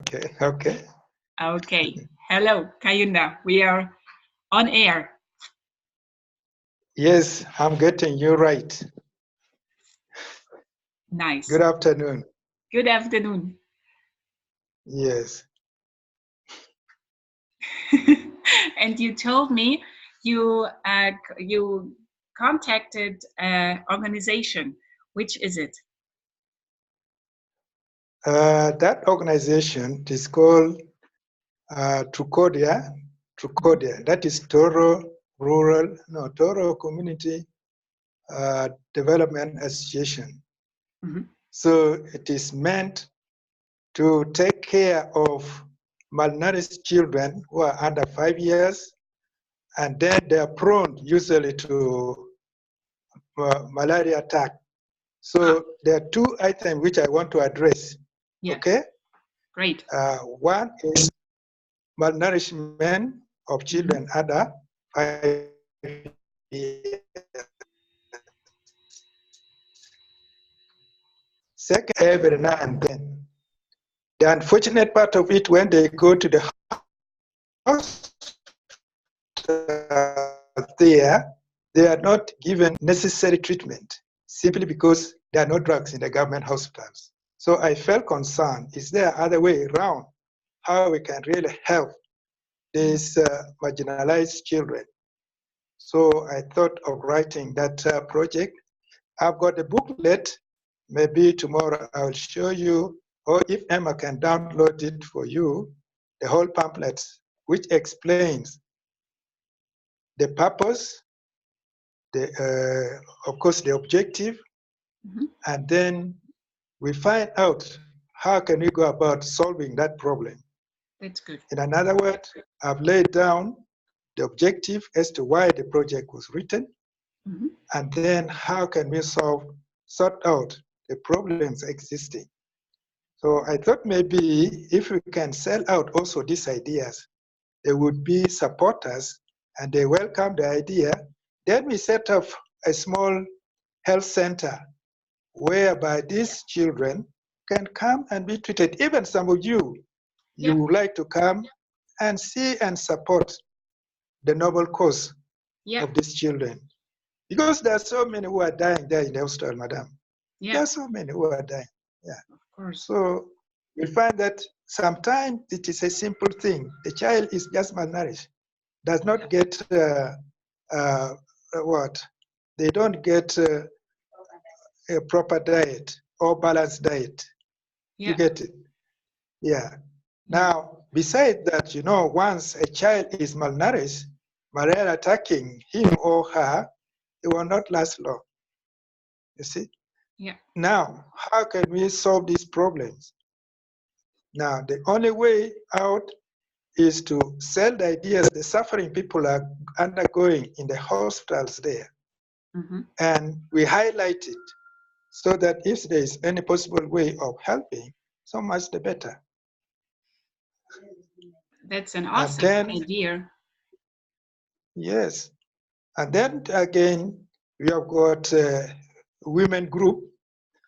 Okay, okay. Okay. Hello, Kaunda. We are on air. Yes, I'm getting you right. Nice. Good afternoon. Good afternoon. Yes. And you told me you contacted an organization. Which is it? That organization is called Trucodia. Trucodia. That is Toro Community Development Association. Mhm. So it is meant to take care of malnourished children who are under 5 years, and then they are prone usually to malaria attack. So there are two items which I want to address. Yeah, Okay, great. one is malnourishment of children Mhm. under 5 years. Second, every now and then. The unfortunate part of it, when they go to the there, they are not given necessary treatment simply because there are no drugs in the government hospitals. So I felt concerned. Is there other way around how we can really help these marginalized children? So I thought of writing that project. I've got a booklet. Maybe tomorrow I'll show you, or if Emma can download it for you, the whole pamphlet, which explains the purpose, of course, the objective, Mhm. and then we find out how can we go about solving that problem. That's good. In another word, I've laid down the objective as to why the project was written, Mhm. and then how can we sort out the problems existing. So I thought maybe if we can sell out also these ideas, there would be supporters and they welcome the idea. Then we set up a small health center whereby these children can come and be treated. Even some of you Yeah, would like to come and see and support the noble cause yeah, of these children. Because there are so many who are dying there in the hospital, madam. There yeah, are so many who are dying. Yeah. of course. So we find that sometimes it is a simple thing. The child is just malnourished, does not get what? They don't get a proper diet or balanced diet. You Yeah, get it? Yeah. yeah, Now, besides that, once a child is malnourished, malaria attacking him or her, it will not last long. You see? yeah, Now, how can we solve these problems? Now, the only way out is to sell the ideas the suffering people are undergoing in the hospitals there. Mhm. And we highlight it so that if there is any possible way of helping, so much the better. That's an And awesome then, idea. yes, and then again, we have got a women group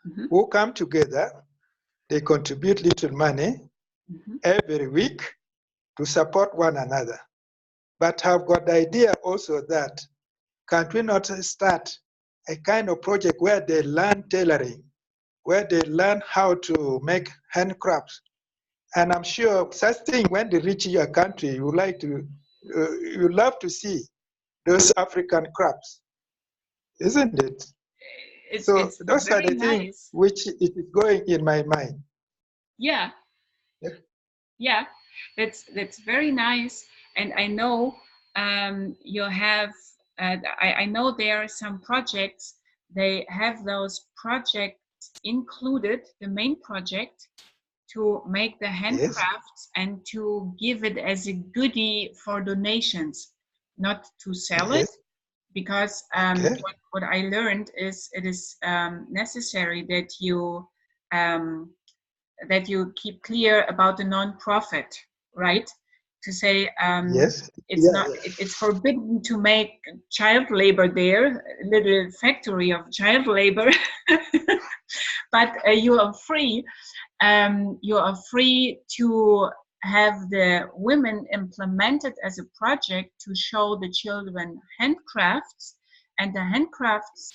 Mhm. who come together. They contribute little money Mhm. every week to support one another. But have got the idea also that can't we not start a kind of project where they learn tailoring, where they learn how to make handcrafts? And I'm sure such thing when they reach your country, you love to see those African crafts, isn't it? So It's those are very the things nice. which it is going in my mind. Yeah, yeah, that's very nice. And I know you have. I know there are some projects. They have those projects included, the main project, to make the Yes, handcrafts and to give it as a goodie for donations, not to sell it. yes, Because okay, what I learned is it is necessary um, that you keep clear about the non-profit, right? To say yes, it's yeah, not yeah, it's forbidden to make child labor there, a little factory of child labor, but you are free you are free to have the women implemented as a project to show the children handcrafts, and the handcrafts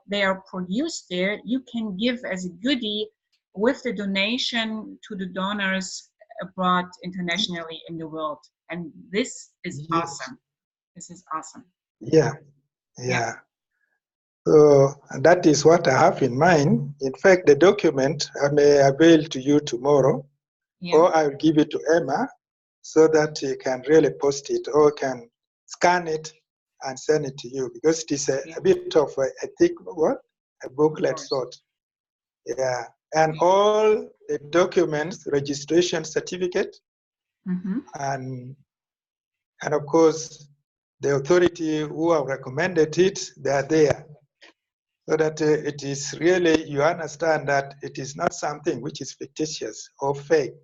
they are produced there, you can give as a goodie with the donation to the donors abroad internationally in the world. And this is awesome. This is awesome. Yeah, yeah. So that is what I have in mind. In fact, the document I may avail to you tomorrow, or I'll give it to Emma so that you can really post it or can scan it and send it to you, because it is a bit of a thick a booklet sort. Yeah, and all the documents, registration certificate, and of course the authority who have recommended it, they are there. So that it is really, you understand that it is not something which is fictitious or fake.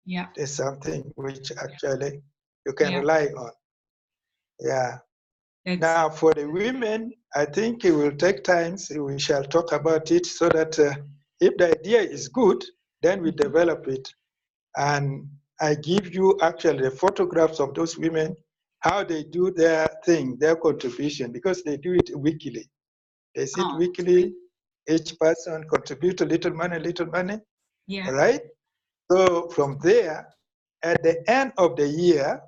Yeah. It is something which actually you can rely on. Yeah. Now, for the women, I think it will take time. So we shall talk about it so that if the idea is good, then we develop it. And I give you actually the photographs of those women, how they do their thing, their contribution, because they do it weekly. They sit weekly, each person contribute a little money, right? So from there, at the end of the year,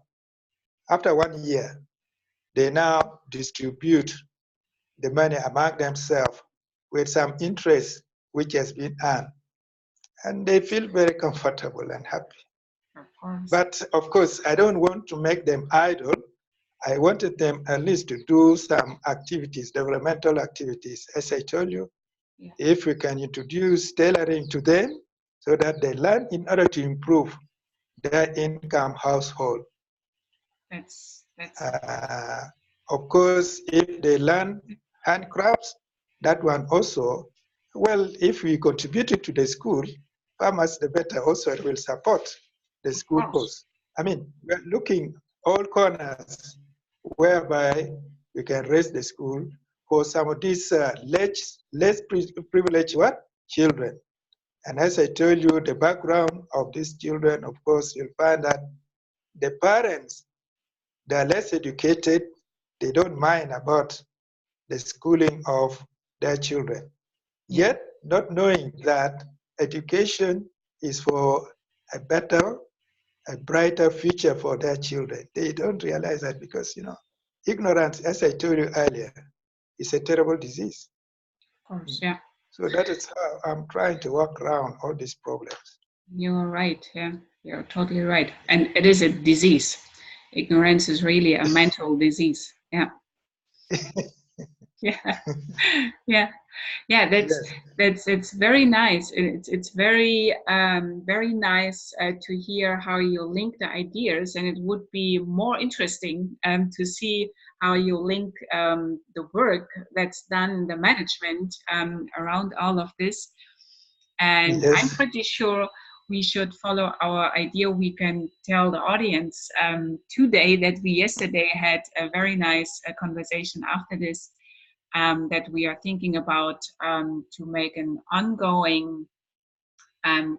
after 1 year, they now distribute the money among themselves with some interest which has been earned. And they feel very comfortable and happy. Of course. But of course, I don't want to make them idle. I wanted them at least to do some activities, developmental activities. As I told you, if we can introduce tailoring to them so that they learn in order to improve their income household. Of course, if they learn handcrafts, that one also, well, if we contribute it to the school, farmers, the better also it will support the school course. I mean, we're looking all corners whereby we can raise the school for some of these less privileged children. And as I told you, the background of these children, of course, you'll find that the parents, they are less educated. They don't mind about the schooling of their children. Yet, not knowing that education is for a better, a brighter future for their children. They don't realize that because, ignorance, as I told you earlier, is a terrible disease. Of course, yeah. So that is how I'm trying to work around all these problems. You're right, yeah. You're totally right. And it is a disease. Ignorance is really a mental disease. Yeah. It's very nice. It's very very nice to hear how you link the ideas, and it would be more interesting to see how you link the work that's done in the management around all of this. And I'm pretty sure we should follow our idea. We can tell the audience today that we yesterday had a very nice conversation after this, that we are thinking about to make an ongoing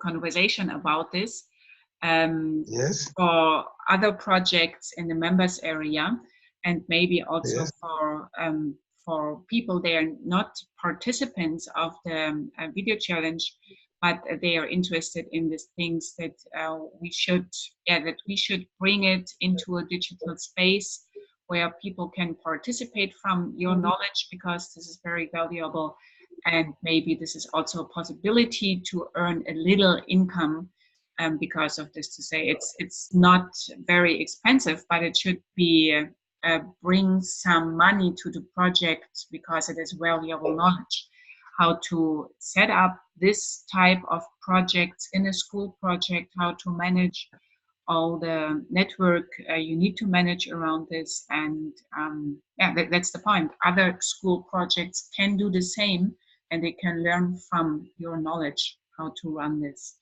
conversation about this for other projects in the members area, and maybe also for people they are not participants of the video challenge, but they are interested in these things, that we should bring it into a digital space where people can participate from your knowledge, because this is very valuable. And maybe this is also a possibility to earn a little income because of this. To say it's not very expensive, but it should be bring some money to the project, because it is valuable knowledge how to set up this type of projects in a school project, how to manage all the network you need to manage around this. And that's the point. Other school projects can do the same, and they can learn from your knowledge how to run this.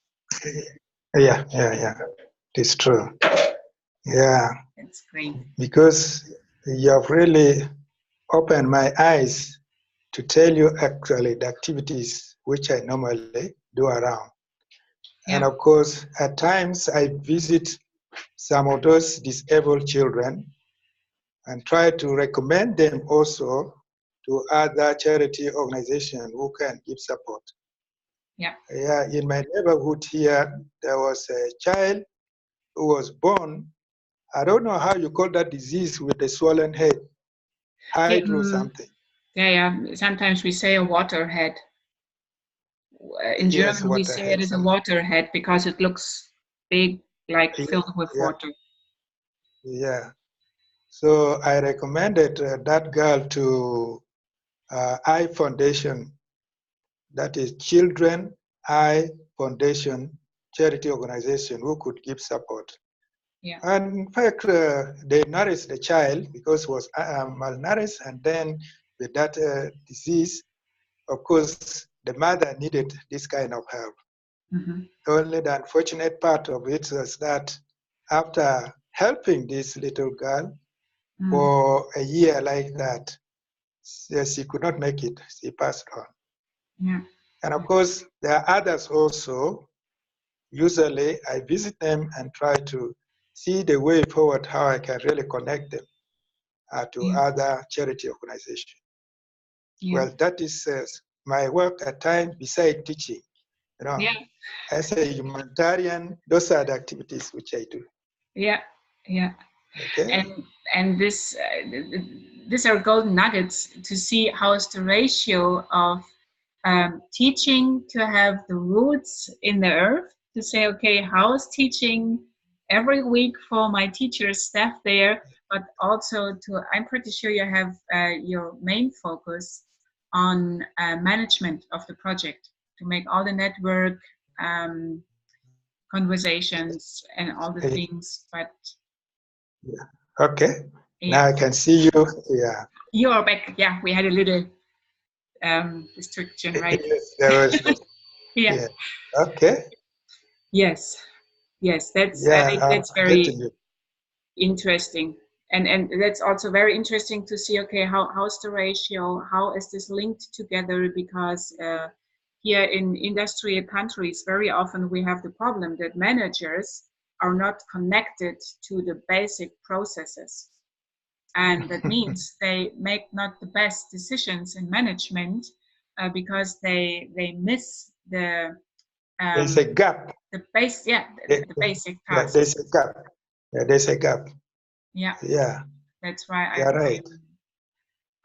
Yeah. It's true. Yeah. That's great. Because you have really opened my eyes to tell you actually the activities which I normally do around. And Yeah. of course, at times I visit some of those disabled children and try to recommend them also to other charity organizations who can give support. Yeah. Yeah, in my neighborhood here, there was a child who was born. I don't know how you call that disease with the swollen head, Yeah. hydro something. Yeah. Yeah. Sometimes we say a waterhead. In Yes, German, we say it waterhead. is a waterhead because it looks big, like Yeah, filled with yeah, water. yeah. So I recommended that girl to Eye Foundation, that is Children Eye Foundation charity organization who could give support. Yeah. And in fact, they nourished the child because it was malnourished, and then with that disease, of course, the mother needed this kind of help. Mm-hmm. Only the unfortunate part of it was that after helping this little girl for a year like that, she could not make it. She passed on. Yeah. And of course, there are others also. Usually, I visit them and try to see the way forward, how I can really connect them to Yeah. other charity organizations. Yeah. Well, that is my work at times beside teaching. You know, Yeah. as a humanitarian, those are the activities which I do. Yeah. Yeah. Okay. And this these are golden nuggets to see how is the ratio of teaching to have the roots in the earth, to say, okay, how is teaching every week for my teachers, staff there, but also to, I'm pretty sure you have your main focus on management of the project, to make all the network conversations and all the things. But Yeah. Okay. yeah, Now I can see you. Yeah. you are back. Yeah, we had a little restriction, right? Yes, there was. Yeah. Yeah. Okay. Yes. Yes. That's, I Yeah, think I'm that's very getting you. interesting. And that's also very interesting to see, okay, how's the ratio? How is this linked together? Because here in industrial countries, very often we have the problem that managers are not connected to the basic processes. And that means they make not the best decisions in management because they miss There's a um, gap. the base, yeah, There- the basic Yeah, there's tasks. a gap. Yeah, there's a gap. Yeah, Yeah, that's why you're right.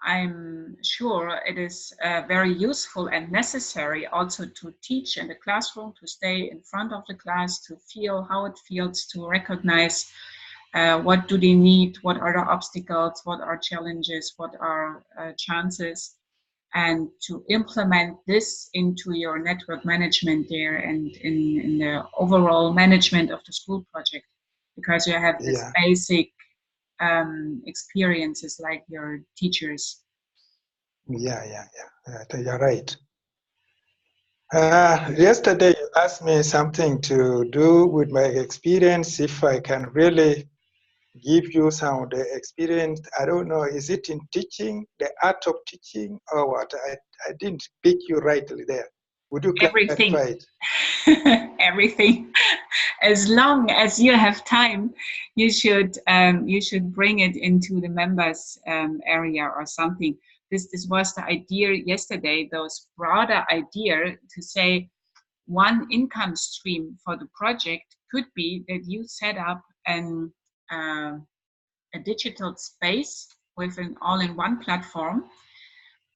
I'm sure it is very useful and necessary also to teach in the classroom, to stay in front of the class, to feel how it feels, to recognize what do they need, what are the obstacles, what are challenges, what are chances, and to implement this into your network management there and in the overall management of the school project, because you have this Yeah, basic experiences like your teachers. yeah. You're right. Yesterday, you asked me something to do with my experience, if I can really give you some of the experience. I don't know, is it in teaching, the art of teaching, or what? I didn't pick you rightly there. Would you Everything. clarify it? Everything. As long as you have time, you should bring it into the members area or something. This was the idea yesterday, those broader idea to say one income stream for the project could be that you set up uh, a digital space with an all-in-one platform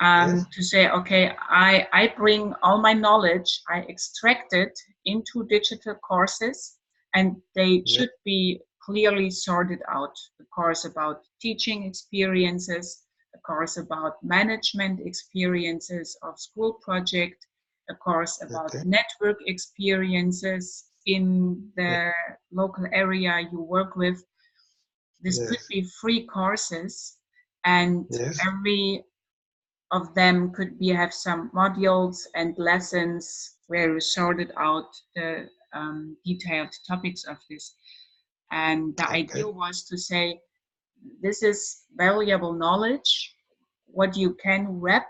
Yes, to say, okay, I bring all my knowledge, I extract it into digital courses, and they yes, should be clearly sorted out. A course about teaching experiences, a course about management experiences of school project, a course about okay, network experiences in the local area you work with. This could yes, be free courses, and yes, every of them could be have some modules and lessons where we sorted out the detailed topics of this. And the okay, idea was to say, this is valuable knowledge, what you can wrap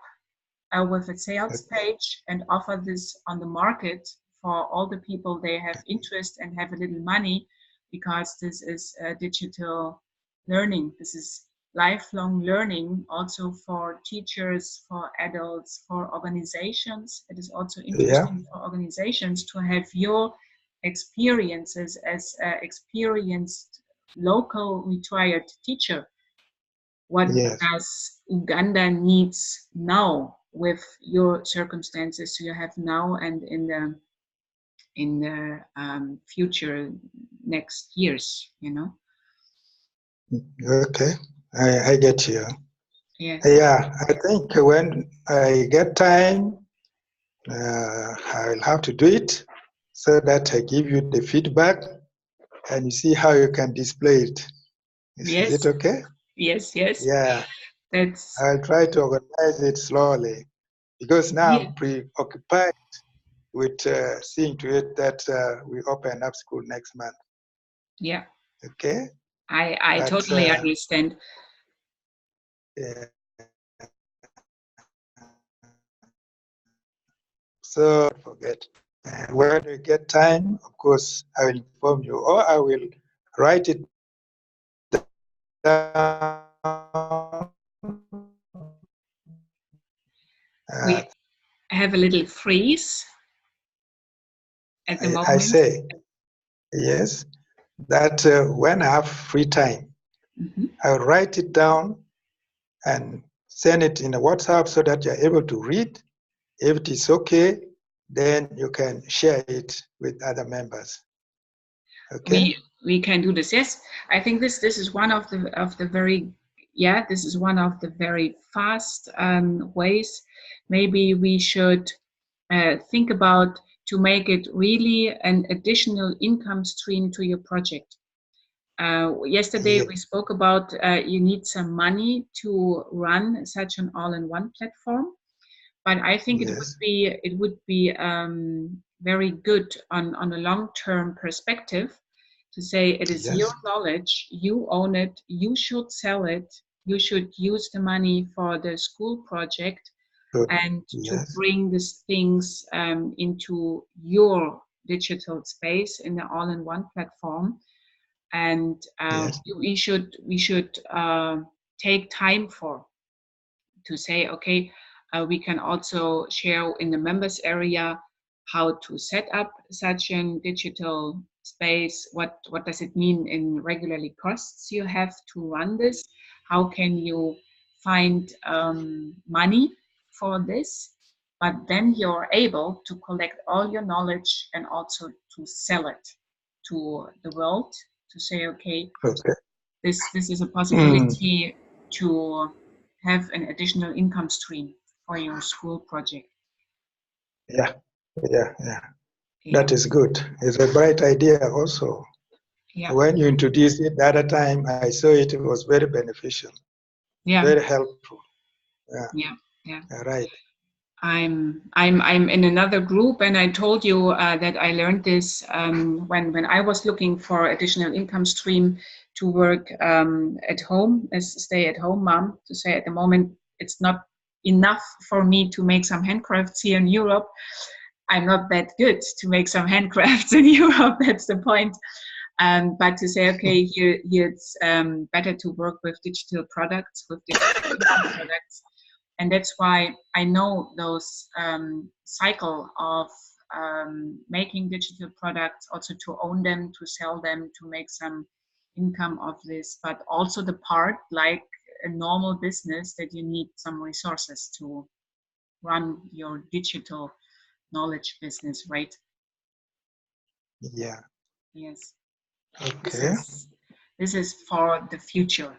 with a sales okay, page and offer this on the market for all the people they have interest and have a little money, because this is digital learning. This is lifelong learning, also for teachers, for adults, for organizations. It is also Yeah. interesting for organizations to have your experiences as experienced local retired teacher. What Yes. does Uganda needs now with your circumstances you have now and in the future next years, you know? Okay. I get you. Yes. Yeah, I think when I get time, I'll have to do it so that I give you the feedback and you see how you can display it. Is Yes. it okay? Yes. Yes. Yeah, That's I'll try to organize it slowly because now yeah. I'm preoccupied with seeing to it that we open up school next month. Yeah. Okay, I but totally understand. yeah. So forget. When we get time, of course, I will inform you, or I will write it down. We have a little freeze at the I moment. say yes, that when I have free time, Mhm. I'll write it down and send it in a WhatsApp so that you're able to read. If it is okay, then you can share it with other members. Okay? We can do this. Yes, I think this is one of the very, yeah, this is one of the very fast ways. Maybe we should think about to make it really an additional income stream to your project. Yesterday Yeah, we spoke about you need some money to run such an all-in-one platform, but I think yes, it would be very good on a long-term perspective to say it is your yes, knowledge, you own it, you should sell it, you should use the money for the school project good, and to yes, bring these things into your digital space in the all-in-one platform. And yes, we should take time for to say, okay, we can also share in the members area how to set up such a digital space. What does it mean in regularly costs you have to run this? How can you find money for this? But then you're able to collect all your knowledge and also to sell it to the world to say, okay, okay. this is a Mm, possibility to have an additional income stream for your school project. yeah, yeah. Yeah, That is good. It's a bright idea also. yeah, When you introduced it the other time, I saw it, it was very beneficial, yeah, very helpful. Yeah, yeah, yeah. right. I'm in another group, and I told you that I learned this when I was looking for additional income stream to work at home as stay at home mom. To say at the moment it's not enough for me to make some handcrafts here in Europe. I'm not that good to make some handcrafts in Europe. That's the point. But to say, okay, here it's better to work with digital products, with digital income products, and that's why I know those cycle of making digital products, also to own them, to sell them, to make some income of this, but also the part like a normal business that you need some resources to run your digital knowledge business, right? Yeah, Yes. This okay. is this is for the future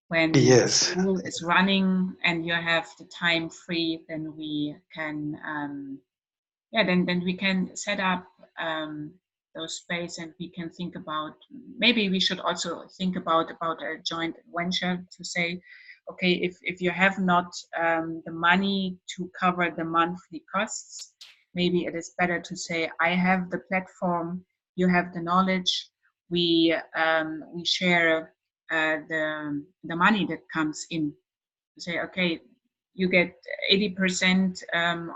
when the Yes, school is running and you have the time free, then we can then we can set up those space and we can think about maybe we should also think about a joint venture to say, okay, if you have not the money to cover the monthly costs, maybe it is better to say, I have the platform, you have the knowledge, we share the money that comes in. To say, okay, you get 80%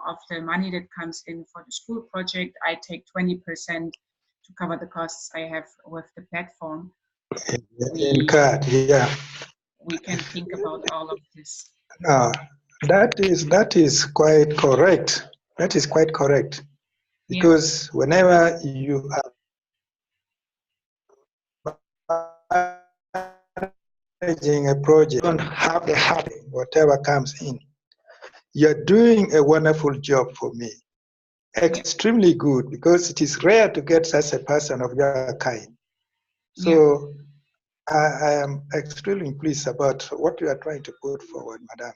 of the money that comes in for the school project. I take 20% to cover the costs I have with the platform. In card, yeah. We can think about all of this. That is quite correct. That is quite correct. Because whenever you are managing a project, you don't have the habit, whatever comes in. You're doing a wonderful job for me. Extremely good, because it is rare to get such a person of your kind. So I am extremely pleased about what you are trying to put forward, madam.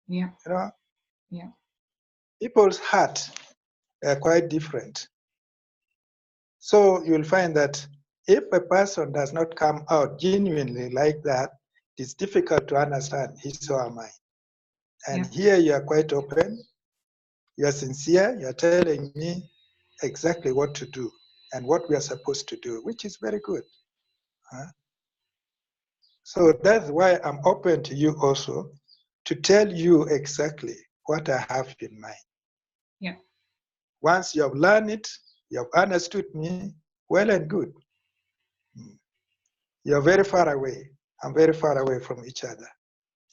Yeah. You know, yeah. People's hearts are quite different. So you'll find that if a person does not come out genuinely like that, it's difficult to understand his or her mind. And here you are quite open, you are sincere, you are telling me exactly what to do and what we are supposed to do, which is very good. So that's why I'm open to you also to tell you exactly what I have in mind. Yeah. Once you have learned it, you have understood me, well and good. You're very far away. I'm very far away from each other.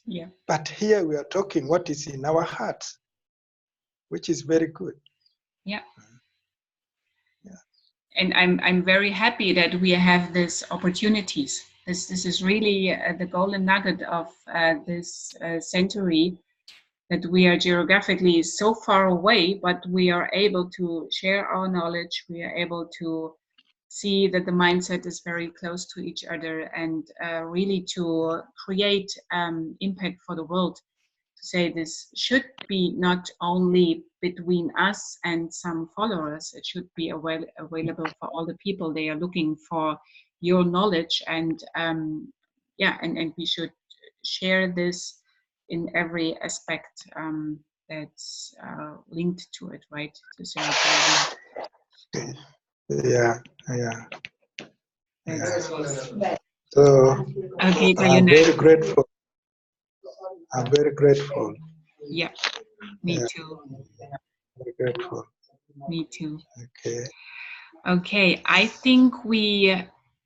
Yeah. But here we are talking what is in our hearts, which is very good. Yeah. And I'm very happy that we have these opportunities. This is really the golden nugget of this century, that we are geographically so far away, but we are able to share our knowledge. We are able to see that the mindset is very close to each other, and really to create impact for the world. To say this should be not only between us and some followers, it should be available for all the people. They are looking for your knowledge, and and we should share this in every aspect that's linked to it, right? To say yeah. So okay, I'm very grateful. I'm very grateful. Yeah, me too. Very grateful. Me too. Okay. Okay, I think we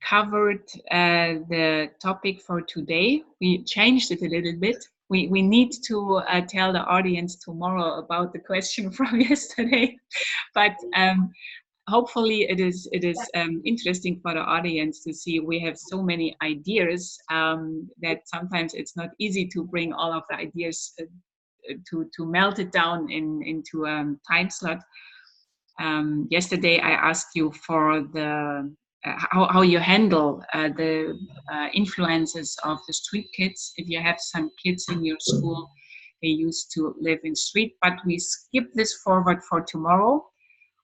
covered the topic for today. We changed it a little bit. We need to tell the audience tomorrow about the question from yesterday, but hopefully it is interesting for the audience to see we have so many ideas that sometimes it's not easy to bring all of the ideas to melt it down into a time slot. Yesterday I asked you for the how you handle the influences of the street kids. If you have some kids in your school, they used to live in street, but we skip this forward for tomorrow.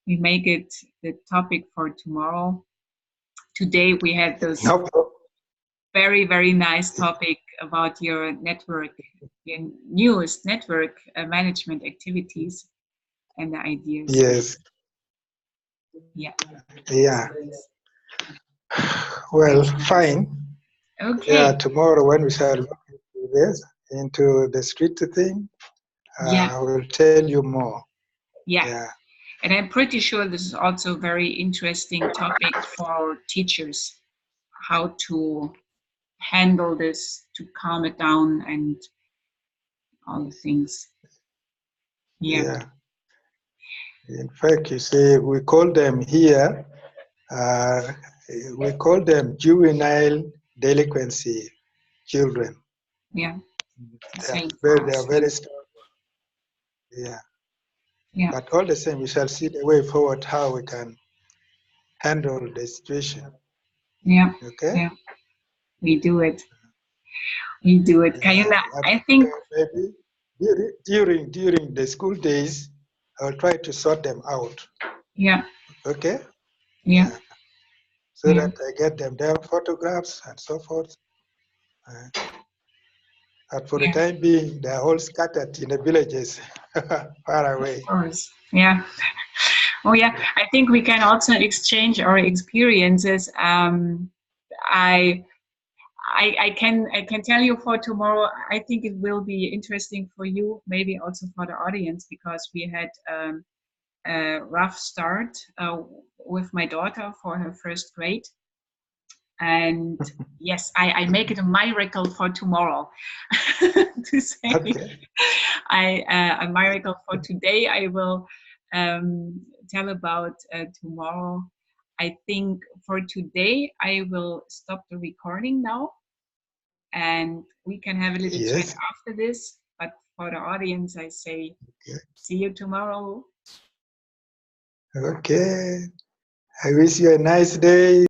We make it the topic for tomorrow. Today we had this very, very nice topic about your network, your newest network management activities and the ideas. Yes. Yeah. Yeah. Well, fine. Okay. Yeah, tomorrow when we shall look into this, into the street thing, I will tell you more. Yeah. And I'm pretty sure this is also a very interesting topic for teachers, how to handle this, to calm it down and all the things. Yeah. In fact, you see, we call them here, we call them juvenile delinquency children. Yeah. They are very strong. Yeah. But all the same, we shall see the way forward how we can handle the situation. Yeah. Okay. Yeah. We do it. We do it. Kaunda, I think maybe during the school days, I'll try to sort them out. Yeah. Okay. Yeah. So that I get them their photographs and so forth. But for the time being, they're all scattered in the villages, far away. Of course. Yeah. Oh yeah. I think we can also exchange our experiences. I can tell you for tomorrow. I think it will be interesting for you, maybe also for the audience, because we had a rough start with my daughter for her first grade. And yes, I make it a miracle for tomorrow to say. Okay. A miracle for today. I will tell about tomorrow. I think for today I will stop the recording now, and we can have a little chat Yes. after this. But for the audience, I say, Okay. see you tomorrow. Okay. I wish you a nice day.